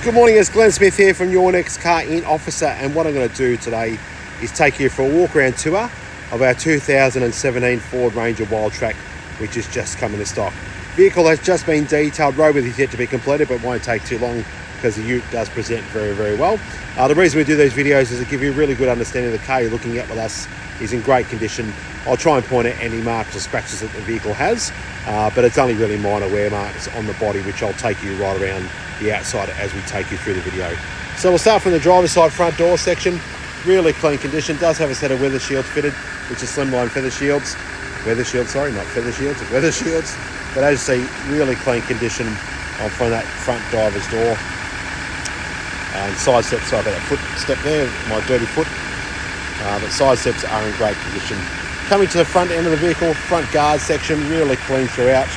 Good morning, it's Glenn Smith here from your next car in officer, and what I'm going to do today is take you for a walk around tour of our 2017 Ford Ranger Wildtrak, which has just come into stock. Vehicle has just been detailed, roadwork is yet to be completed, but won't take too long because the ute does present very, very well. The reason we do these videos is to give you a really good understanding of the car you're looking at with us is in great condition. I'll try and point out any marks or scratches that the vehicle has, but it's only really minor wear marks on the body, which I'll take you right around the outside as we take you through the video. So we'll start from the driver's side front door section. Really clean condition, does have a set of weather shields fitted, which is slimline feather shields. Weather shields, sorry, not feather shields, weather shields. But as you see, really clean condition on from that front driver's door. And side steps, sorry about that foot step there, my dirty foot. But side steps are in great condition. Coming to the front end of the vehicle, front guard section, really clean throughout.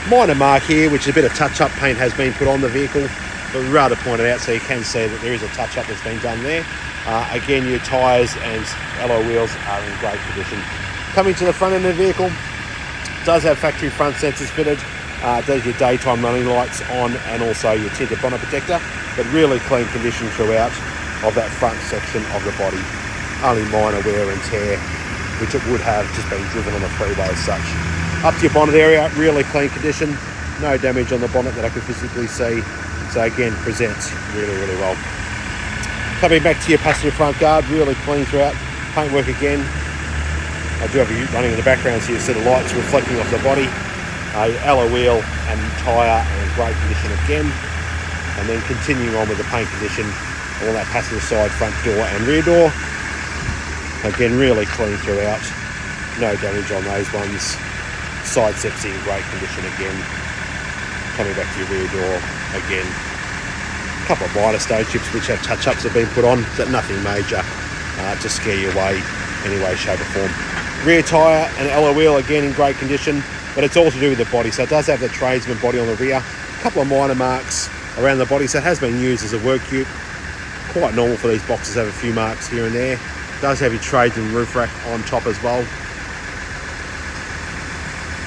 Minor mark here, which a bit of touch-up paint has been put on the vehicle, but we'd rather point it out so you can see that there is a touch-up that's been done there. Again, your tyres and alloy wheels are in great condition. Coming to the front end of the vehicle, does have factory front sensors fitted, does your daytime running lights on, and also your tinted bonnet protector, but really clean condition throughout of that front section of the body. Only minor wear and tear, which it would have just been driven on the freeway as such. Up to your bonnet area, really clean condition, no damage on the bonnet that I could physically see, so again, presents really, really well. Coming back to your passenger front guard, really clean throughout, paintwork again. I do have a ute running in the background, so you see the lights reflecting off the body. Alloy wheel and tyre are in great condition again. And then continuing on with the paint condition on that passenger side, front door and rear door. Again, really clean throughout, no damage on those ones. Side steps in great condition again. Coming back to your rear door again. A couple of minor stone chips which have touch-ups have been put on, but nothing major to scare you away any way, shape or form. Rear tyre and alloy wheel again in great condition, but it's all to do with the body. So it does have the tradesman body on the rear. A couple of minor marks around the body, so it has been used as a work ute. Quite normal for these boxes to have a few marks here and there. It does have your tradesman roof rack on top as well.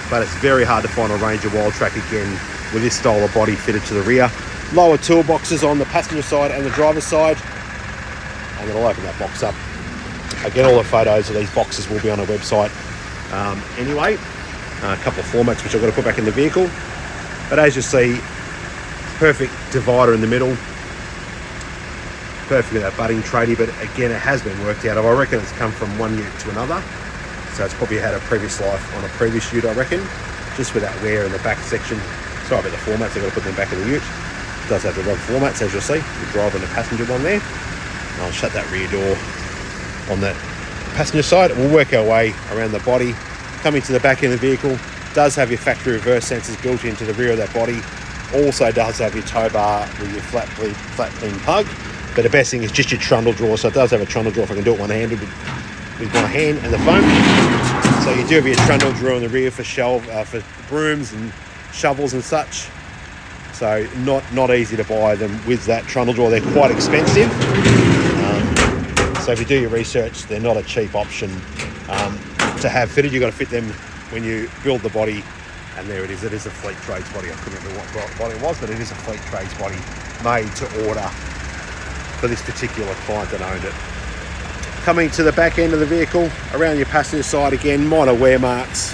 But it's very hard to find a Ranger Wildtrak again with this style of body fitted to the rear. Lower toolboxes on the passenger side and the driver's side. And then I'll open that box up. Again, all the photos of these boxes will be on our website anyway. A couple of formats which I've got to put back in the vehicle. But as you see, perfect divider in the middle. Perfect with that butting tradie, but again, it has been worked out. I reckon it's come from one ute to another. So it's probably had a previous life on a previous ute, I reckon. Just with that wear in the back section. Sorry about the formats, I've got to put them back in the ute. It does have the rubber formats, as you'll see. The driver and the passenger one there. And I'll shut that rear door on that passenger side. We'll work our way around the body. Coming to the back end of the vehicle, does have your factory reverse sensors built into the rear of that body. Also does have your tow bar with your flat clean plug. But the best thing is just your trundle drawer. So it does have a trundle drawer if I can do it one-handed with my hand and the phone. So you do have your trundle drawer in the rear for for brooms and shovels and such. So not easy to buy them with that trundle drawer. They're quite expensive. So if you do your research, they're not a cheap option to have fitted. You've got to fit them when you build the body. And there it is. It is a Fleet Trades body. I couldn't remember what body it was, but it is a Fleet Trades body made to order for this particular client that owned it. Coming to the back end of the vehicle, around your passenger side again, minor wear marks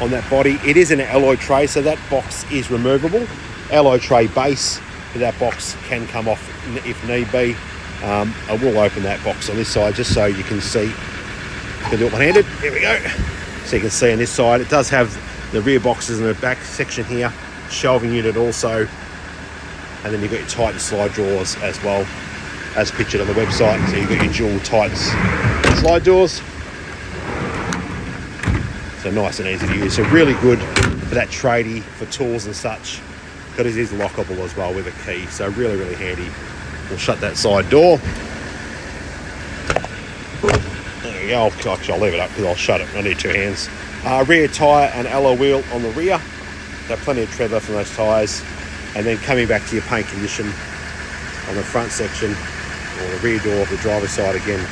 on that body. It is an alloy tray, so that box is removable. Alloy tray base, but that box can come off if need be. I will open that box on this side just so you can see. I can do it one-handed. Here we go. So you can see on this side, it does have the rear boxes in the back section here, shelving unit also, and then you've got your Titan slide drawers as well, as pictured on the website. So you've got your dual Titan slide doors. So nice and easy to use. So really good for that tradie, for tools and such, because it is lockable as well with a key. So really, really handy. We'll shut that side door. There we go. I'll leave it up because I'll shut it. I need two hands. Rear tyre and alloy wheel on the rear. So plenty of tread left on those tyres. And then coming back to your paint condition on the front section, or the rear door of the driver's side again,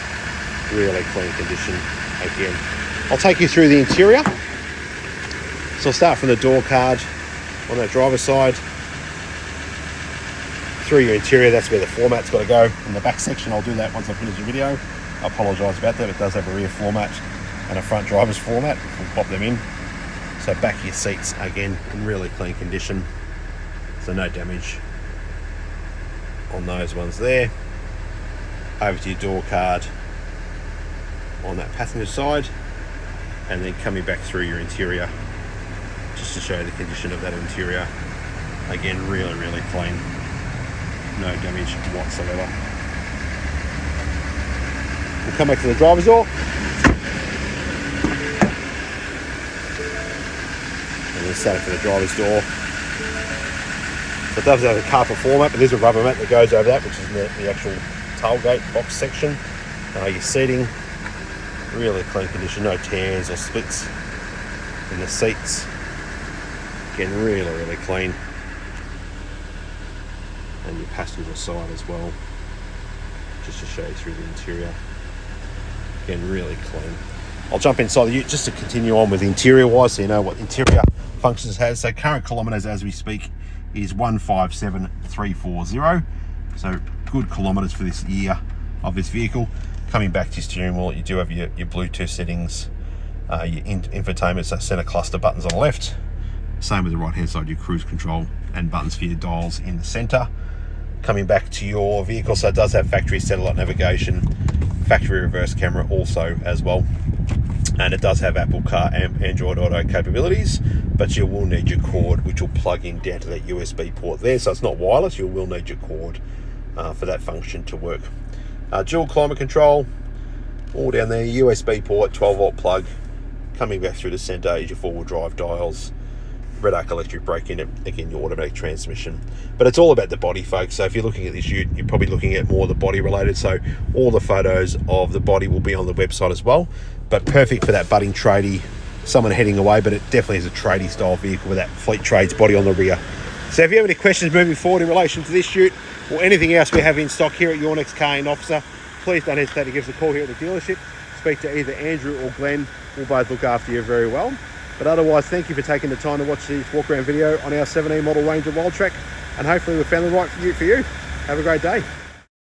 really clean condition again. I'll take you through the interior. So I'll start from the door card on that driver's side. through your interior. That's where the floor mat's got to go. In the back section, I'll do that once I finish the video. I apologise about that. It does have a rear floor mat and a front driver's floor mat. We'll pop them in. So back of your seats, again, in really clean condition. So no damage on those ones there. Over to your door card on that passenger side, and then coming back through your interior just to show you the condition of that interior. Again, really clean, no damage whatsoever. We'll come back to the driver's door, and then set it for the driver's door. So it does have a carpet floor mat, but there's a rubber mat that goes over that, which is in the actual tailgate box section. Your seating, really clean condition, no tears or splits in the seats. Again, really clean. And your passenger side as well, just to show you through the interior. Again, really clean. I'll jump inside the ute just to continue on with the interior wise, so you know what interior functions it has. So current kilometres as we speak is 157,340. So good kilometres for this year of this vehicle. Coming back to your steering wheel, you do have your Bluetooth settings, your infotainment, so center cluster buttons on the left. Same with the right hand side, your cruise control and buttons for your dials in the center. Coming back to your vehicle, so it does have factory satellite navigation, factory reverse camera also as well. And it does have Apple Car and Android Auto capabilities, but you will need your cord, which will plug in down to that USB port there. So it's not wireless, you will need your cord for that function to work. Dual climate control, all down there, USB port, 12 volt plug. Coming back through the center is your four-wheel drive dials, red arc electric brake in it, again your automatic transmission. But it's all about the body, folks. So if you're looking at this ute, you're probably looking at more of the body related. So all the photos of the body will be on the website as well. But perfect for that budding tradie, someone heading away, but it definitely is a tradie style vehicle with that fleet trades body on the rear. So if you have any questions moving forward in relation to this ute or anything else we have in stock here at Your Next Car In Officer, please don't hesitate to give us a call here at the dealership. Speak to either Andrew or Glenn. We'll both look after you very well. But otherwise, thank you for taking the time to watch this walk around video on our 17 model Ranger Wildtrak, and hopefully we found the right ute for you. Have a great day.